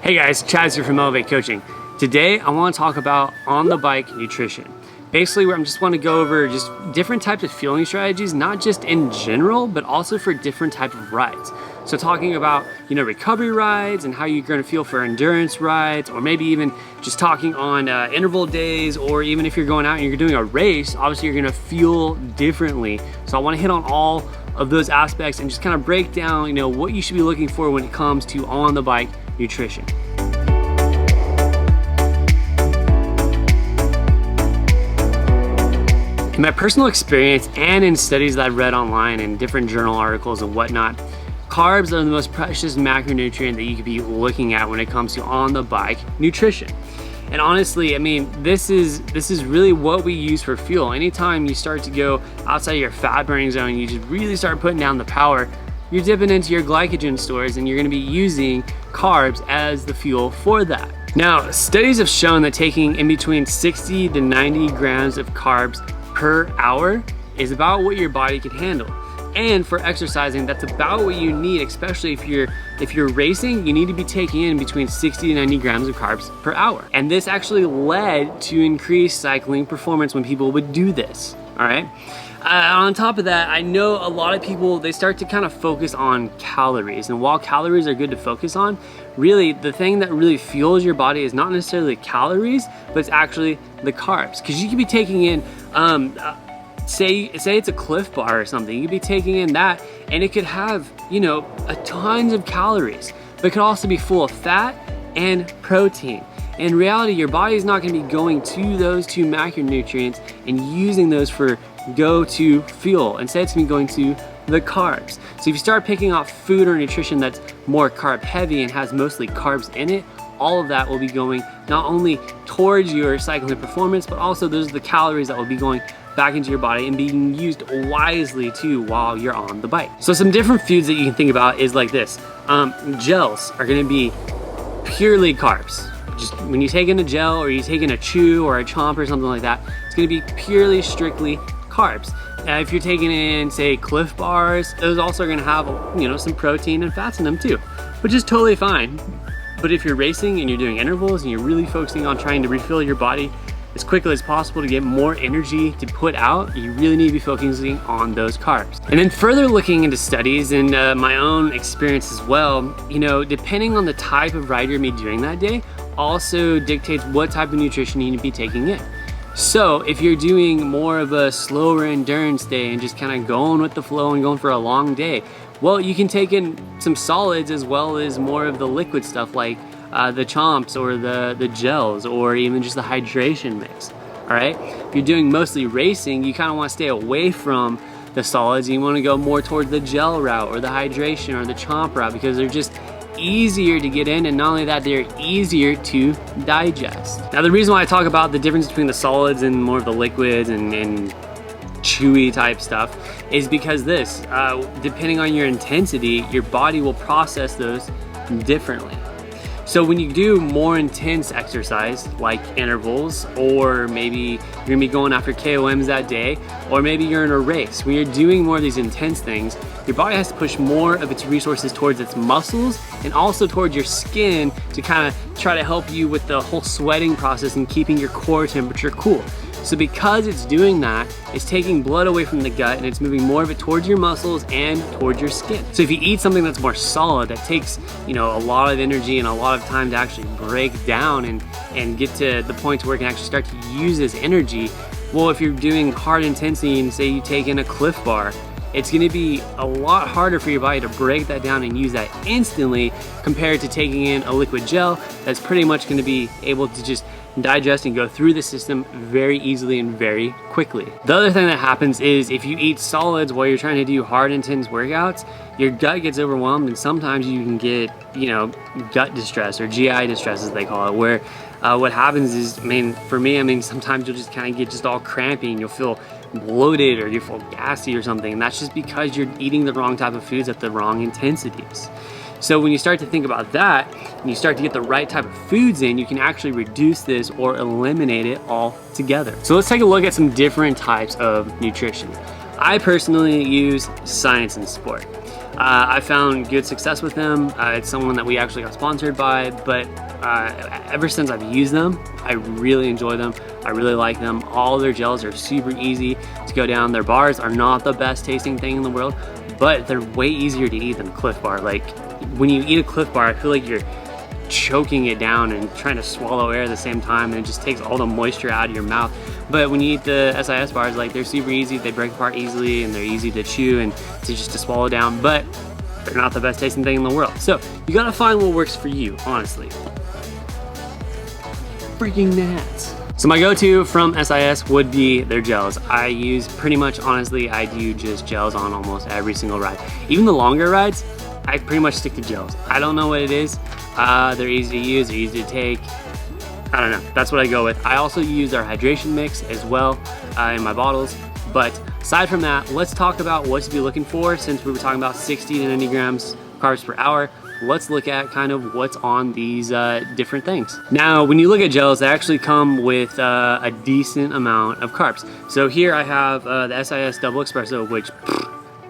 Hey guys, Chaz here from Elevate Coaching. Today I want to talk about on-the-bike nutrition. Basically, where I just want to go over just different types of fueling strategies, not just in general, but also for different types of rides. So talking about, recovery rides and how you're going to feel for endurance rides, or maybe even just talking on interval days, or even if you're going out and you're doing a race, obviously you're going to feel differently. So I want to hit on all of those aspects and just kind of break down, what you should be looking for when it comes to on-the-bike nutrition. In my personal experience and in studies that I've read online and different journal articles and whatnot, carbs are the most precious macronutrient that you could be looking at when it comes to on-the-bike nutrition. And honestly, this is really what we use for fuel. Anytime you start to go outside of your fat burning zone, you just really start putting down the power, you're dipping into your glycogen stores and you're gonna be using carbs as the fuel for that. Now, studies have shown that taking in between 60 to 90 grams of carbs per hour is about what your body can handle. And for exercising, that's about what you need, especially if you're racing, you need to be taking in between 60 to 90 grams of carbs per hour. And this actually led to increased cycling performance when people would do this, all right? On top of that, I know a lot of people, they start to kind of focus on calories. And while calories are good to focus on, really the thing that really fuels your body is not necessarily calories, but it's actually the carbs. Because you could be taking in, say it's a Cliff Bar or something, you could be taking in that and it could have, a tons of calories, but it could also be full of fat and protein. In reality, your body is not going to be going to those two macronutrients and using those for go-to fuel. Instead, it's going to be going to the carbs. So if you start picking off food or nutrition that's more carb heavy and has mostly carbs in it, all of that will be going not only towards your cycling performance, but also those are the calories that will be going back into your body and being used wisely too while you're on the bike. So some different foods that you can think about is like this. Gels are going to be purely carbs. Just when you take in a gel or you take in a chew or a chomp or something like that, it's going to be purely strictly carbs. If you're taking in, say, Cliff Bars, those also are going to have, some protein and fats in them too, which is totally fine. But if you're racing and you're doing intervals and you're really focusing on trying to refill your body as quickly as possible to get more energy to put out, you really need to be focusing on those carbs. And then further looking into studies and my own experience as well, depending on the type of ride you're going to be doing that day, also dictates what type of nutrition you need to be taking in. So if you're doing more of a slower endurance day and just kind of going with the flow and going for a long day, well, you can take in some solids as well as more of the liquid stuff like the chomps or the gels or even just the hydration mix, all right? If you're doing mostly racing, you kind of want to stay away from the solids and you want to go more towards the gel route or the hydration or the chomp route because they're just easier to get in, and not only that, they're easier to digest. Now, the reason why I talk about the difference between the solids and more of the liquids and chewy type stuff is because depending on your intensity, your body will process those differently. So when you do more intense exercise like intervals, or maybe you're gonna be going after KOMs that day, or maybe you're in a race, when you're doing more of these intense things, your body has to push more of its resources towards its muscles and also towards your skin to kind of try to help you with the whole sweating process and keeping your core temperature cool. So because it's doing that, it's taking blood away from the gut and it's moving more of it towards your muscles and towards your skin. So if you eat something that's more solid, that takes, a lot of energy and a lot of time to actually break down and get to the point where it can actually start to use as energy. Well, if you're doing hard intensity and say you take in a Cliff Bar, it's going to be a lot harder for your body to break that down and use that instantly compared to taking in a liquid gel that's pretty much going to be able to just digest and go through the system very easily and very quickly. The other thing that happens is if you eat solids while you're trying to do hard intense workouts, your gut gets overwhelmed and sometimes you can get, gut distress or GI distress as they call it, where what happens is, for me, sometimes you'll just kind of get just all crampy and you'll feel bloated or you feel gassy or something, and that's just because you're eating the wrong type of foods at the wrong intensities. So when you start to think about that and you start to get the right type of foods in, you can actually reduce this or eliminate it altogether. So let's take a look at some different types of nutrition. I personally use Science in Sport. I found good success with them. It's someone that we actually got sponsored by, but ever since I've used them, I really enjoy them. I really like them. All their gels are super easy to go down. Their bars are not the best tasting thing in the world, but they're way easier to eat than Cliff Bar. Like when you eat a Cliff Bar, I feel like you're choking it down and trying to swallow air at the same time, and it just takes all the moisture out of your mouth. But when you eat the SIS bars, like they're super easy, they break apart easily, and they're easy to chew and to swallow down, but they're not the best tasting thing in the world. So you gotta find what works for you, honestly. Freaking gnats. So my go-to from SIS would be their gels. I use pretty much, honestly, I do just gels on almost every single ride. Even the longer rides, I pretty much stick to gels. I don't know what it is. They're easy to use, they're easy to take. I don't know, that's what I go with. I also use our hydration mix as well in my bottles. But aside from that, let's talk about what to be looking for. Since we were talking about 60 to 90 grams carbs per hour, let's look at kind of what's on these different things. Now, when you look at gels, they actually come with a decent amount of carbs. So here I have the SIS Double Espresso, which,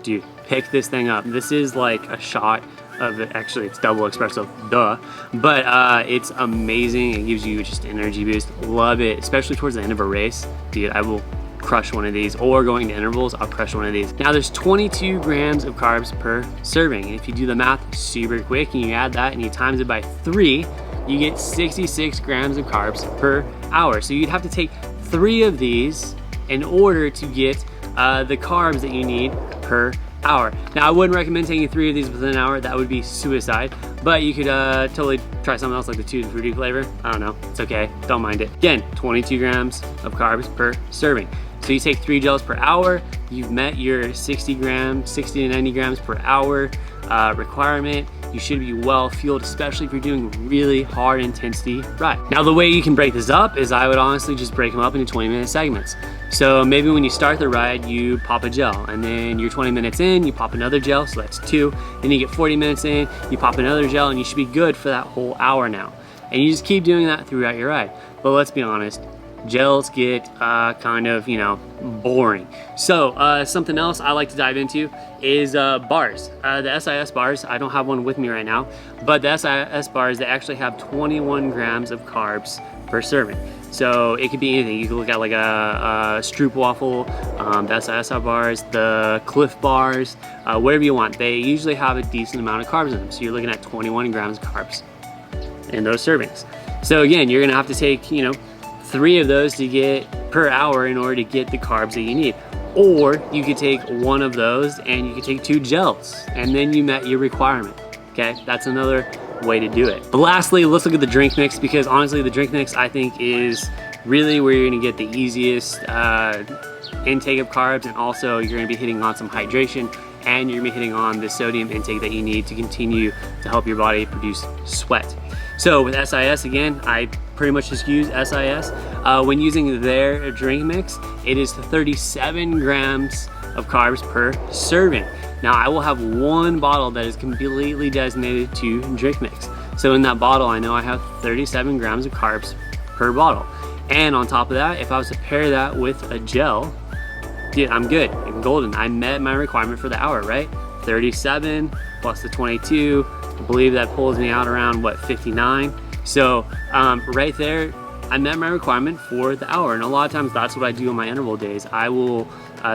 dude, pick this thing up. This is like a shot of it. Actually, it's double espresso, duh. But it's amazing. It gives you just energy boost. Love it, especially towards the end of a race. Dude, I will crush one of these, or going to intervals, I'll crush one of these. Now there's 22 grams of carbs per serving. And if you do the math super quick and you add that and you times it by 3, you get 66 grams of carbs per hour. So you'd have to take 3 of these in order to get the carbs that you need per hour. Now I wouldn't recommend taking 3 of these within an hour. That would be suicide, but you could totally try something else like the Tutti Frutti flavor. I don't know, it's okay, don't mind it. Again, 22 grams of carbs per serving. So you take 3 gels per hour, you've met your 60 to 90 grams per hour requirement. You should be well fueled, especially if you're doing really hard intensity ride. Now the way you can break this up is I would honestly just break them up into 20-minute segments. So maybe when you start the ride, you pop a gel, and then you're 20 minutes in, you pop another gel, so that's 2. Then you get 40 minutes in, you pop another gel, and you should be good for that whole hour now. And you just keep doing that throughout your ride. But let's be honest, gels get kind of, you know, boring. So something else I like to dive into is bars. The SIS bars, I don't have one with me right now, but the SIS bars, they actually have 21 grams of carbs per serving. So it could be anything. You can look at like a Stroop waffle, the SIS bars, the Cliff bars, whatever you want. They usually have a decent amount of carbs in them. So you're looking at 21 grams of carbs in those servings. So again, you're gonna have to take, you know, 3 of those to get per hour in order to get the carbs that you need. Or you could take 1 of those and you could take 2 gels, and then you met your requirement. Okay, that's another way to do it. But lastly, let's look at the drink mix, because honestly the drink mix I think is really where you're gonna get the easiest intake of carbs, and also you're gonna be hitting on some hydration, and you're gonna be hitting on the sodium intake that you need to continue to help your body produce sweat. So with SIS, again, I pretty much just use SIS. When using their drink mix, it is 37 grams of carbs per serving. Now I will have 1 bottle that is completely designated to drink mix. So in that bottle, I know I have 37 grams of carbs per bottle. And on top of that, if I was to pair that with a gel, dude, I'm good, I'm golden. I met my requirement for the hour, right? 37 plus the 22, I believe that pulls me out around, what, 59? So right there, I met my requirement for the hour. And a lot of times that's what I do on my interval days. I will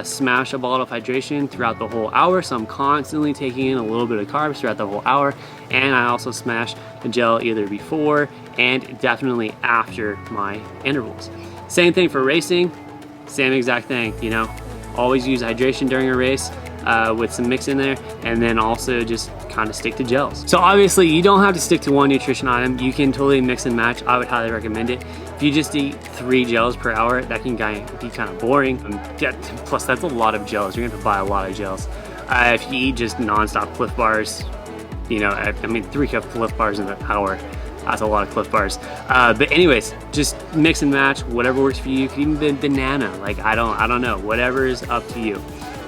smash a bottle of hydration throughout the whole hour. So I'm constantly taking in a little bit of carbs throughout the whole hour. And I also smash the gel either before and definitely after my intervals. Same thing for racing, same exact thing, you know. Always use hydration during a race with some mix in there, and then also just kind of stick to gels. So obviously you don't have to stick to one nutrition item. You can totally mix and match. I would highly recommend it. If you just eat 3 gels per hour, that can be kind of boring. Plus that's a lot of gels. You're gonna have to buy a lot of gels. If you eat just non-stop Cliff bars, you know, I mean 3 Cliff bars in an hour, that's a lot of Cliff bars. But anyways, just mix and match, whatever works for you. You can even be banana, like I don't know, whatever is up to you.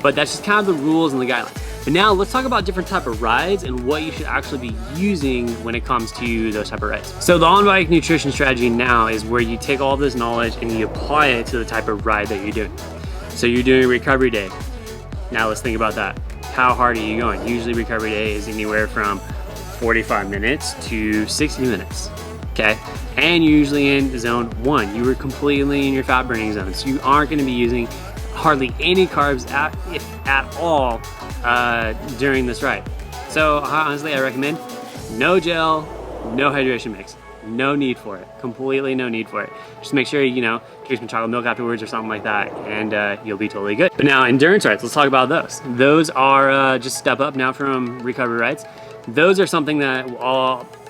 But that's just kind of the rules and the guidelines. But now let's talk about different type of rides and what you should actually be using when it comes to those type of rides. So the on-bike nutrition strategy now is where you take all this knowledge and you apply it to the type of ride that you're doing. So you're doing a recovery day. Now let's think about that. how hard are you going? Usually recovery day is anywhere from 45 minutes to 60 minutes, okay? And you're usually in zone 1. You were completely in your fat burning zone, so you aren't gonna be using hardly any carbs if at all during this ride. So honestly, I recommend no gel, no hydration mix. No need for it, completely no need for it. Just make sure, you know, drink some chocolate milk afterwards or something like that, and you'll be totally good. But now endurance rides, let's talk about those. Those are just step up now from recovery rides. Those are something that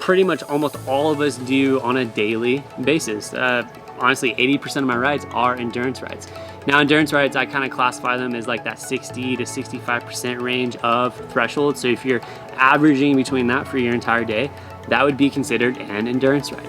pretty much almost all of us do on a daily basis. Honestly, 80% of my rides are endurance rides. Now endurance rides, I kind of classify them as like that 60 to 65% range of threshold. So if you're averaging between that for your entire day, that would be considered an endurance ride.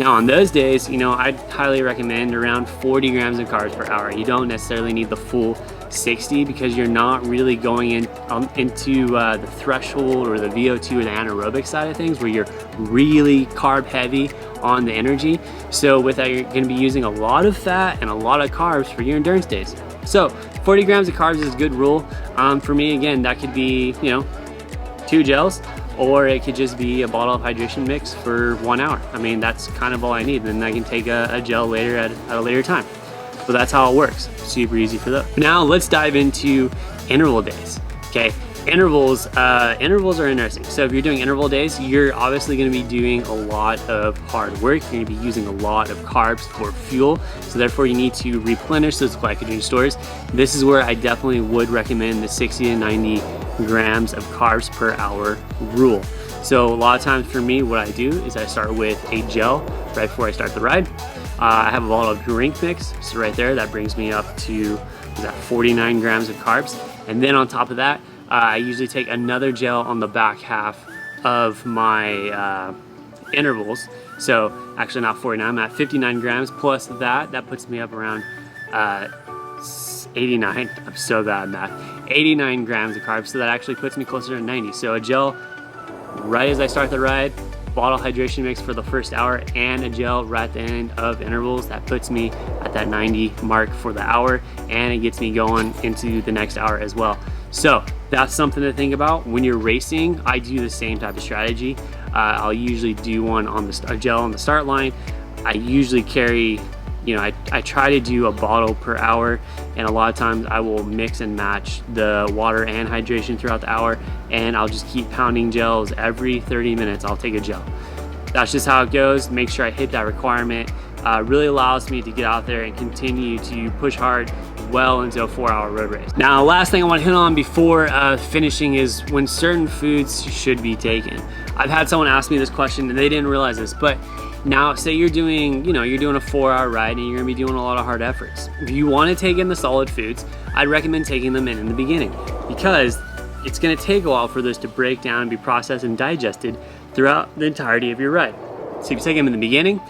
Now on those days, you know, I'd highly recommend around 40 grams of carbs per hour. You don't necessarily need the full 60 because you're not really going into the threshold or the VO2 or the anaerobic side of things where you're really carb heavy on the energy. So with that, you're gonna be using a lot of fat and a lot of carbs for your endurance days. So 40 grams of carbs is a good rule. For me, again, that could be, you know, 2 gels, or it could just be a bottle of hydration mix for 1 hour. I mean, that's kind of all I need. Then I can take a gel later at a later time. So that's how it works. Super easy for those. Now let's dive into interval days, okay? Intervals are interesting. So if you're doing interval days, you're obviously gonna be doing a lot of hard work. You're gonna be using a lot of carbs for fuel. So therefore you need to replenish those glycogen stores. This is where I definitely would recommend the 60 to 90 grams of carbs per hour rule. So a lot of times for me, what I do is I start with a gel right before I start the ride. I have a bottle of drink mix, so right there, that brings me up to 49 grams of carbs. And then on top of that, I usually take another gel on the back half of my intervals. So actually not 49, I'm at 59 grams plus that puts me up around 89, I'm so bad at math, 89 grams of carbs, so that actually puts me closer to 90. So a gel right as I start the ride, bottle hydration mix for the first hour, and a gel right at the end of intervals, that puts me at that 90 mark for the hour, and it gets me going into the next hour as well. So that's something to think about. When you're racing, I do the same type of strategy. I'll usually do one on a gel on the start line. I usually carry, you know, I try to do a bottle per hour, and a lot of times I will mix and match the water and hydration throughout the hour, and I'll just keep pounding gels. Every 30 minutes I'll take a gel. That's just how it goes. Make sure I hit that requirement. Really allows me to get out there and continue to push hard well into a 4-hour road race. Now, last thing I want to hit on before finishing is when certain foods should be taken. I've had someone ask me this question and they didn't realize this, but now say you're doing, you know, you're doing a 4-hour ride and you're gonna be doing a lot of hard efforts. If you want to take in the solid foods, I'd recommend taking them in the beginning, because it's gonna take a while for those to break down and be processed and digested throughout the entirety of your ride. So if you take them in the beginning,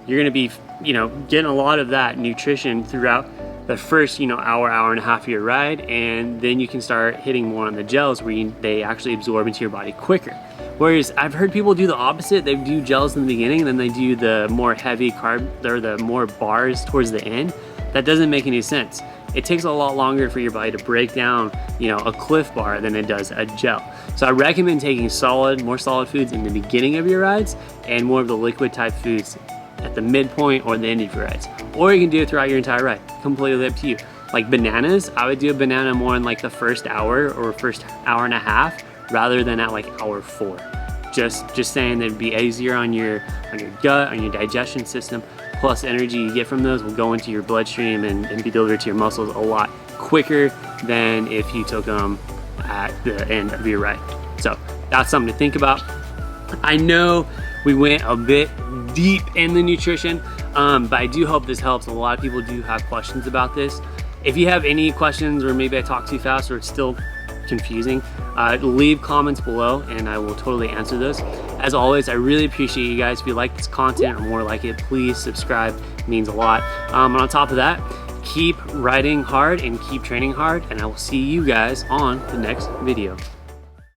you're gonna be, you know, getting a lot of that nutrition throughout the first, you know, hour and a half of your ride, and then you can start hitting more on the gels where they actually absorb into your body quicker. Whereas I've heard people do the opposite. They do gels in the beginning, and then they do the more heavy carb, or the more bars towards the end. That doesn't make any sense. It takes a lot longer for your body to break down, you know, a Cliff Bar than it does a gel. So I recommend taking more solid foods in the beginning of your rides, and more of the liquid type foods at the midpoint or the end of your rides. Or you can do it throughout your entire ride. Completely up to you. Like bananas, I would do a banana more in like the first hour or first hour and a half, rather than at like hour 4. Just saying that it'd be easier on your gut, on your digestion system, plus energy you get from those will go into your bloodstream and be delivered to your muscles a lot quicker than if you took them at the end of your ride. So that's something to think about. I know we went a bit deep in the nutrition, but I do hope this helps. A lot of people do have questions about this. If you have any questions, or maybe I talk too fast or it's still confusing, leave comments below and I will totally answer those. As always, I really appreciate you guys. If you like this content or more like it, please subscribe. It means a lot. And on top of that, keep riding hard and keep training hard, and I will see you guys on the next video.